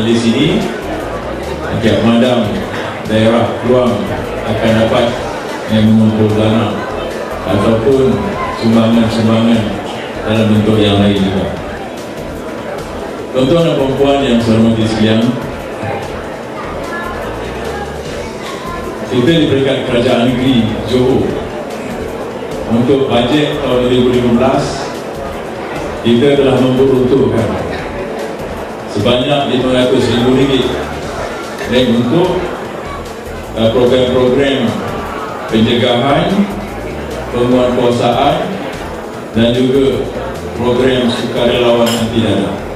di sini, tiap madam daerah peluang akan dapat yang mengumpul dana ataupun sumbangan-sumbangan dalam bentuk yang lain juga. Tuan-tuan dan puan-puan yang saya hormati sekalian, kita diberikan kerajaan negeri Johor untuk bajet tahun 2015. Kita telah memperuntukkan sebanyak RM500,000 dan untuk program-program pencegahan, penguatkuasaan dan juga program sukarelawan anti dana.